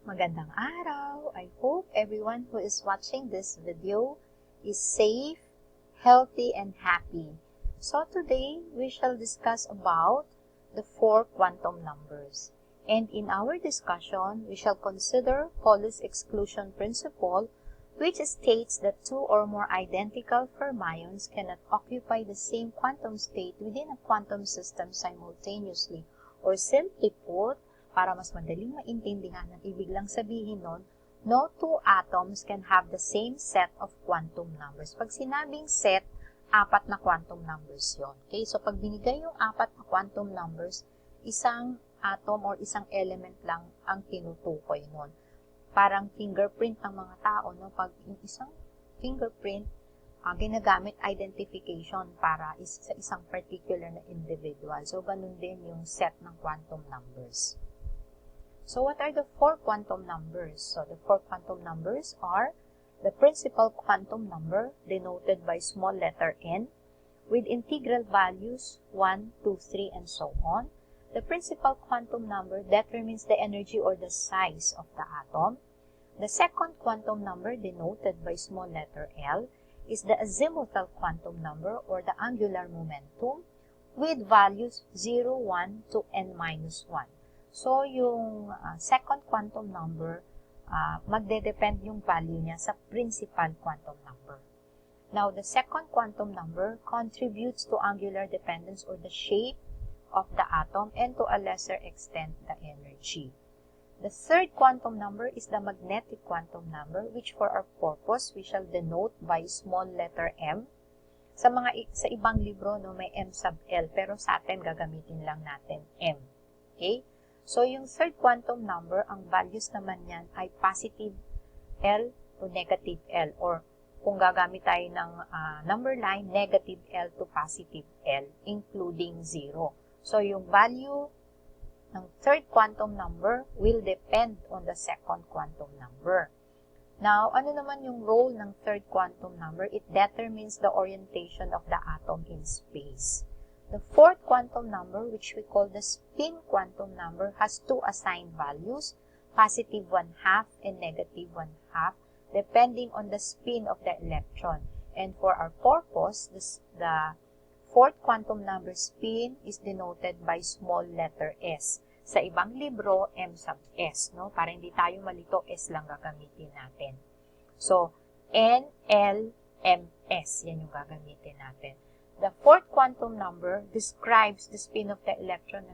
Magandang araw! I hope everyone who is watching this video is safe, healthy, and happy. So today, we shall discuss about the 4 quantum numbers. And in our discussion, we shall consider Pauli's exclusion principle, which states that 2 or more identical fermions cannot occupy the same quantum state within a quantum system simultaneously. Or simply put, para mas madaling maintindihan ang ibig lang sabihin nun, no two atoms can have the same set of quantum numbers. Pag sinabing set, 4 na quantum numbers yon. Okay? So, pag binigay yung 4 na quantum numbers, isang atom or isang element lang ang tinutukoy nun. Parang fingerprint ng mga tao, no? Pag yung isang fingerprint, ginagamit identification para sa isang particular na individual. So, ganun din yung set ng quantum numbers. So, what are the 4 quantum numbers? So, the 4 quantum numbers are the principal quantum number denoted by small letter n with integral values 1, 2, 3, and so on. The principal quantum number determines the energy or the size of the atom. The second quantum number denoted by small letter l is the azimuthal quantum number or the angular momentum with values 0, 1 to n-1. So, yung second quantum number, magde-depend yung value niya sa principal quantum number. Now, the second quantum number contributes to angular dependence or the shape of the atom and to a lesser extent the energy. The third quantum number is the magnetic quantum number, which for our purpose, we shall denote by small letter m. Sa ibang libro, no, may m sub l, pero sa atin, gagamitin lang natin m. Okay? So, yung third quantum number, ang values naman yan ay positive L to negative L. Or, kung gagamit tayo ng number line, negative L to positive L, including 0. So, yung value ng third quantum number will depend on the second quantum number. Now, ano naman yung role ng third quantum number? It determines the orientation of the atom in space. The fourth quantum number, which we call the spin quantum number, has 2 assigned values, positive 1/2 and negative 1/2, depending on the spin of the electron. And for our purpose, the fourth quantum number spin is denoted by small letter s. Sa ibang libro, m sub s, no? Para hindi tayo malito, s lang gagamitin natin. So, n, l, m, s, yan yung gagamitin natin. The fourth quantum number describes the spin of the electron,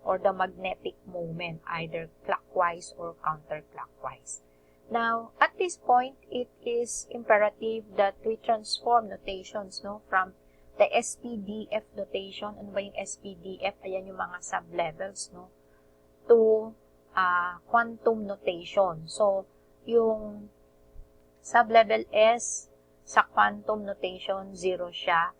or the magnetic moment, either clockwise or counterclockwise. Now, at this point, it is imperative that we transform notations, from the SPDF notation. Ano ba yung SPDF? Ayan yung mga sublevels, to quantum notation. So, yung sublevel S sa quantum notation, 0 siya.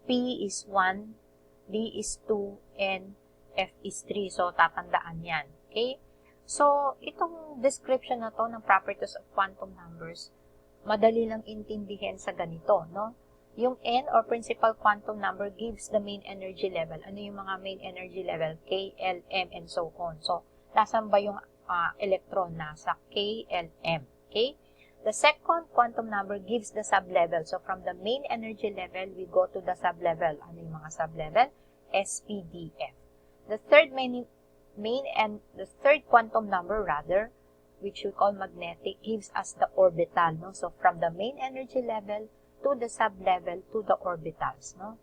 P is 1, D is 2, and F is 3. So, tatandaan yan. Okay? So, itong description na to ng properties of quantum numbers, madali lang intindihin sa ganito, no? Yung N or principal quantum number gives the main energy level. Ano yung mga main energy level? K, L, M, and so on. So, nasan ba yung electron? Nasa K, L, M. Okay? The second quantum number gives the sublevel. So, from the main energy level, we go to the sublevel. Ano yung mga sublevel? SPDF. The third quantum number, which we call magnetic, gives us the orbital. No? So, from the main energy level to the sublevel to the orbitals. No?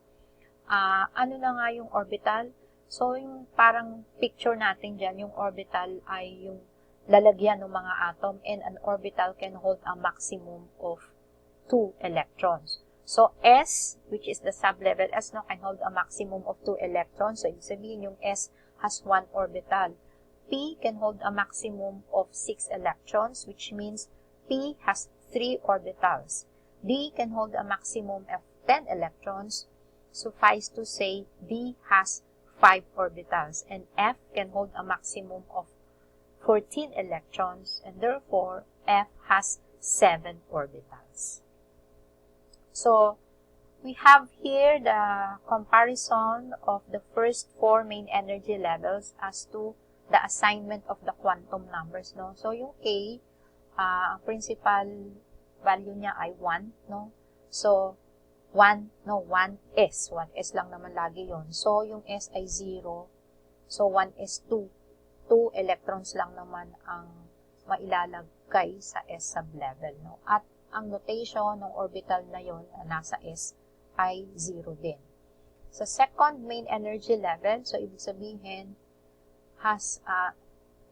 Ano na nga yung orbital? So, yung parang picture natin dyan, yung orbital ay yung lalagyan ng mga atom, and an orbital can hold a maximum of 2 electrons. So, S, which is the sublevel S, can hold a maximum of 2 electrons. So, ibig sabihin yung S has 1 orbital. P can hold a maximum of 6 electrons, which means P has 3 orbitals. D can hold a maximum of 10 electrons. Suffice to say, D has 5 orbitals. And F can hold a maximum of 14 electrons, and therefore, F has 7 orbitals. So, we have here the comparison of the first 4 main energy levels as to the assignment of the quantum numbers, no? So, yung K, ang principal value niya ay 1, no? So, 1S lang naman lagi yon. So, yung S ay 0. So, 1s2. 2 electrons lang naman ang mailalagay sa S sublevel, no? At ang notation ng orbital na yon nasa S ay 0 din. Sa second main energy level, so ibig sabihin, has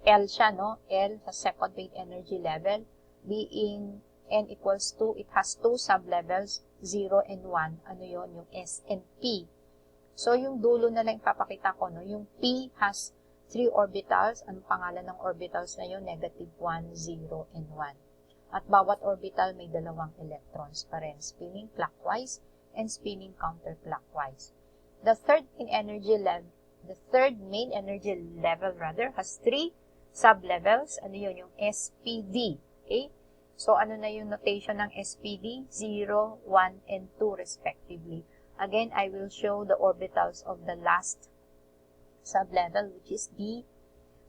L siya, no? L sa second main energy level, being N equals 2, it has 2 sublevels, 0 and 1. Ano yon? Yung S and P. So, yung dulo na lang ipapakita ko, no? Yung P has 3 orbitals. Ang pangalan ng orbitals na yun? Negative 1, 0, and 1. At bawat orbital may dalawang electrons pa rin, spinning clockwise and spinning counterclockwise. The third main energy level has 3 sublevels. Ano yun? Yung SPD. Okay? So, ano na yung notation ng SPD? 0, 1, and 2 respectively. Again, I will show the orbitals of the last sublevel, which is D.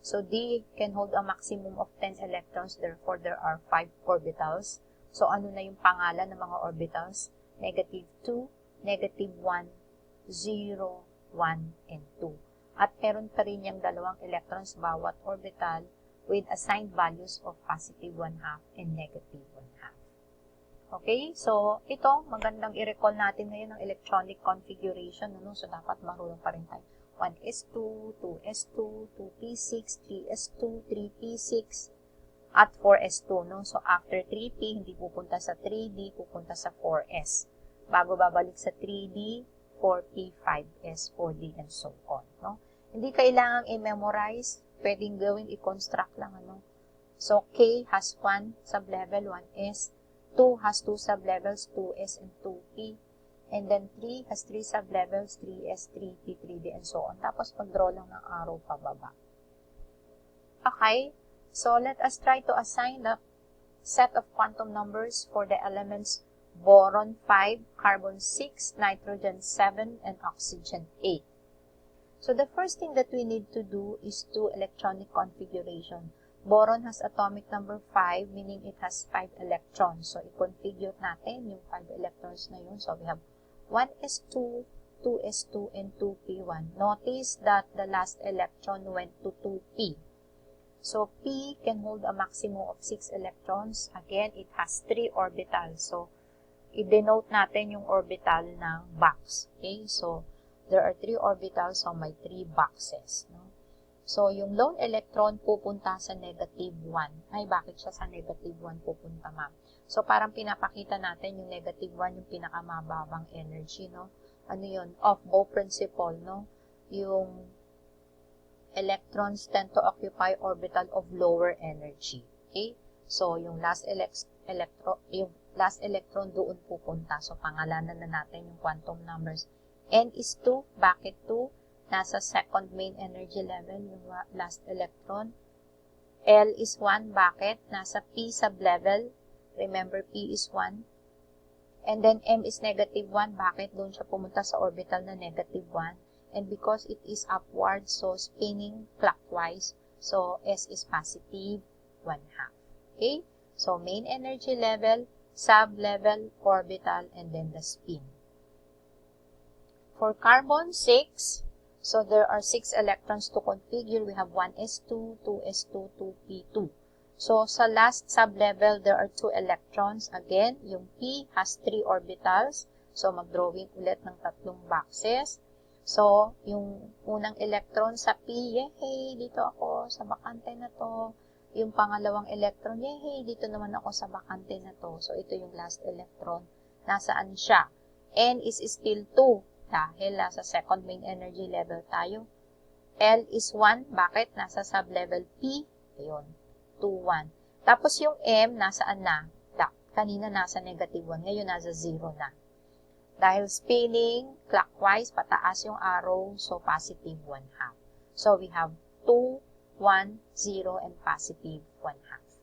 So, D can hold a maximum of 10 electrons. Therefore, there are 5 orbitals. So, ano na yung pangalan ng mga orbitals? Negative 2, negative 1, 0, 1, and 2. At meron pa rin yung dalawang electrons bawat orbital with assigned values of positive 1/2 and negative 1/2. Okay? So, ito, magandang i-recall natin ngayon ang electronic configuration. No? So, dapat marunong pa rin tayo. 1s2, 2s2, 2p6, 3s2, 3p6, at 4s2. No? So, after 3p, hindi pupunta sa 3d, pupunta sa 4s. Bago babalik sa 3d, 4p, 5s, 4d, and so on. No? Hindi kailangang i-memorize. Pwedeng gawing i-construct lang. Ano? So, K has 1 sublevel, 1s. 2 has 2 sublevels, 2s and 2p. And then 3 has 3 sublevels, 3s, 3p, 3d, and so on. Tapos, mag-draw lang ng arrow pababa. Okay? So, let us try to assign the set of quantum numbers for the elements boron 5, carbon 6, nitrogen 7, and oxygen 8. So, the first thing that we need to do is do electronic configuration. Boron has atomic number 5, meaning it has 5 electrons. So, i-configure natin yung 5 electrons na yun. So, we have 1s2, 2s2, and 2p1. Notice that the last electron went to 2p. So, p can hold a maximum of 6 electrons. Again, it has 3 orbitals. So, i-denote natin yung orbital ng box. Okay? So, there are 3 orbitals, so may 3 boxes. No? So, yung lone electron pupunta sa negative 1. Ay, bakit siya sa negative 1 pupunta, ma'am? So, parang pinapakita natin yung negative 1, yung pinakamababang energy, no? Ano yun? Off-bow principle, no? Yung electrons tend to occupy orbital of lower energy. Okay? So, yung last electron doon pupunta. So, pangalanan na natin yung quantum numbers. N is 2. Bakit 2? Nasa second main energy level, yung last electron. L is 1. Bakit? Nasa P sublevel. Remember, P is 1. And then, M is negative 1. Bakit? Doon siya pumunta sa orbital na negative 1. And because it is upward, so spinning clockwise, so S is positive 1/2. Okay? So, main energy level, sublevel, orbital, and then the spin. For carbon 6, so there are 6 electrons to configure. We have 1s2, 2s2, 2p2. So, sa last sublevel, there are 2 electrons. Again, yung P has 3 orbitals. So, mag-drawing ulit ng 3 boxes. So, yung unang electron sa P, yehey, dito ako sa bakante na to. Yung pangalawang electron, yehey, dito naman ako sa bakante na to. So, ito yung last electron. Nasaan siya? N is still 2. Dahil nasa second main energy level tayo. L is 1. Bakit? Nasa sublevel P. Ayun. 2, 1. Tapos yung M, nasaan na? Kanina nasa negative 1. Ngayon nasa 0 na. Dahil spinning clockwise, pataas yung arrow. So, positive 1/2. So, we have 2, 1, 0, and positive 1/2.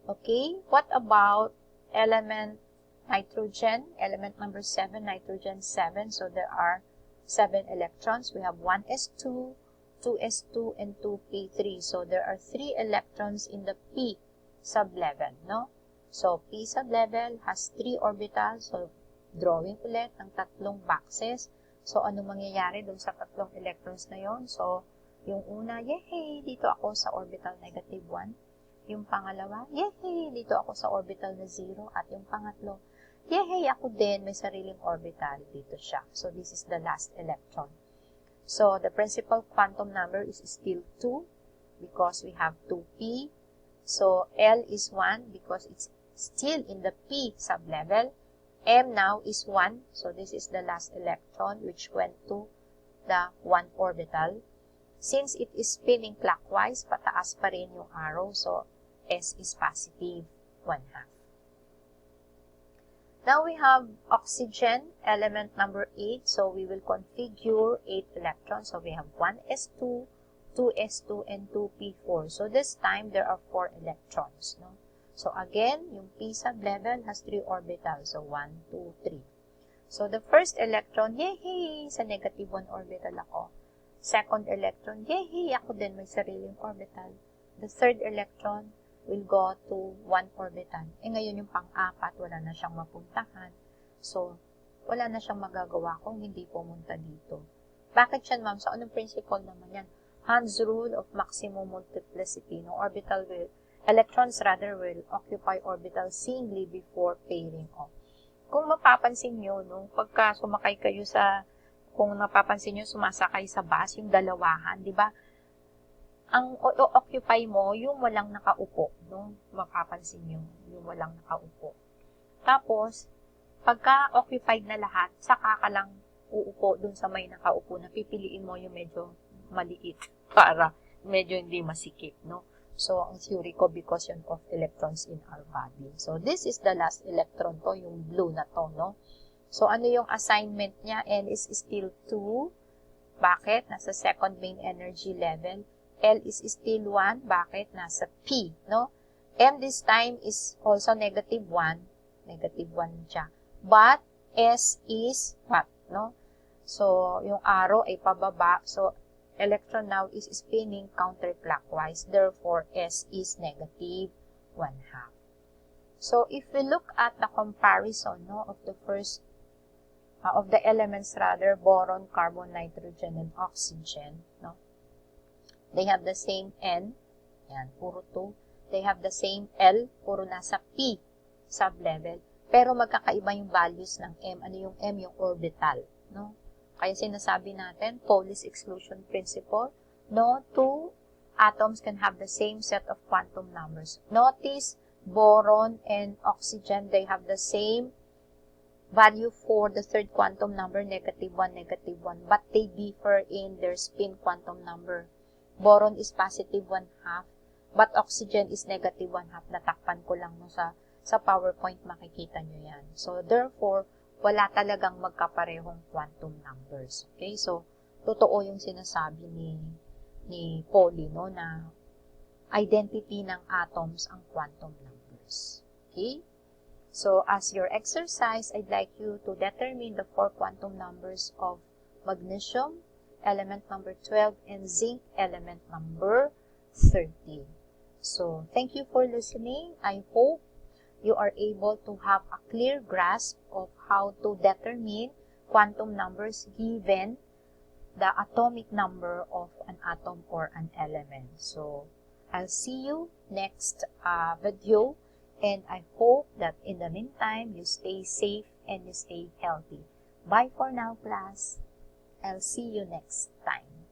Okay? What about element nitrogen, element number 7, nitrogen 7. So, there are 7 electrons. We have 1s2, 2s2, and 2p3. So, there are 3 electrons in the p sublevel, no? So, p sublevel has 3 orbitals. So, drawing ulit ng tatlong boxes. So, ano mangyayari dun sa tatlong electrons na yon? So, yung una, yehey, dito ako sa orbital negative 1. Yung pangalawa, yehey, dito ako sa orbital na 0. At yung pangatlo, yehey, ako din, may sariling orbital. Dito siya. So, this is the last electron. So, the principal quantum number is still 2 because we have 2p. So, L is 1 because it's still in the p sublevel. M now is 1. So, this is the last electron which went to the 1 orbital. Since it is spinning clockwise, pataas pa rin yung arrow. So, S is positive 1/2. Now, we have oxygen, element number 8. So, we will configure 8 electrons. So, we have 1s2, 2s2, and 2p4. So, this time, there are 4 electrons. No? So, again, yung p sublevel has 3 orbitals. So, 1, 2, 3. So, the first electron, yehey, sa negative 1 orbital ako. Second electron, yehey, ako din may sariling orbital. The third electron will go to 1 orbital. Ngayon yung pang-apat, wala na siyang mapuntahan. So, wala na siyang magagawa kung hindi pumunta dito. Bakit yan, ma'am? So, anong principle naman yan? Hund's rule of maximum multiplicity. No? Electrons will occupy orbital singly before pairing off. Kung mapapansin nyo, no, pagka sumakay kayo kung napapansin nyo, sumasakay sa bus, yung dalawahan, di ba? Ang occupy mo, yung walang nakaupo, no? Mapapansin nyo, yung walang nakaupo. Tapos, pagka occupied na lahat, saka ka lang uupo dun sa may nakaupo na pipiliin mo yung medyo maliit para medyo hindi masikip, no? So, ang theory ko, because yun of electrons in our body. So, this is the last electron to, yung blue na to, no? So, ano yung assignment niya? N is still 2. Bakit? Nasa second main energy level. L is still 1. Bakit? Nasa P, no? M this time is also negative 1. Negative 1 siya. But, S is what, no? So, yung arrow ay pababa. So, electron now is spinning counterclockwise. Therefore, S is negative 1/2. So, if we look at the comparison, no, of the elements, boron, carbon, nitrogen, and oxygen, no, they have the same N, yan, puro 2. They have the same L, puro nasa P sublevel. Pero magkakaiba yung values ng M. Ano yung M? Yung orbital, no? Kaya sinasabi natin, Pauli's exclusion principle, no two atoms can have the same set of quantum numbers. Notice, boron and oxygen, they have the same value for the third quantum number, negative 1, but they differ in their spin quantum number. Boron is positive 1/2, but oxygen is negative 1/2. Natakpan ko lang no, sa PowerPoint, makikita nyo yan. So, therefore, wala talagang magkaparehong quantum numbers. Okay? So, totoo yung sinasabi ni Pauli, no, na identity ng atoms ang quantum numbers. Okay? So, as your exercise, I'd like you to determine the 4 quantum numbers of magnesium, element number 12, and zinc, element number 13. So, thank you for listening. I hope you are able to have a clear grasp of how to determine quantum numbers given the atomic number of an atom or an element. So, I'll see you next video, and I hope that in the meantime, you stay safe and you stay healthy. Bye for now, class. I'll see you next time.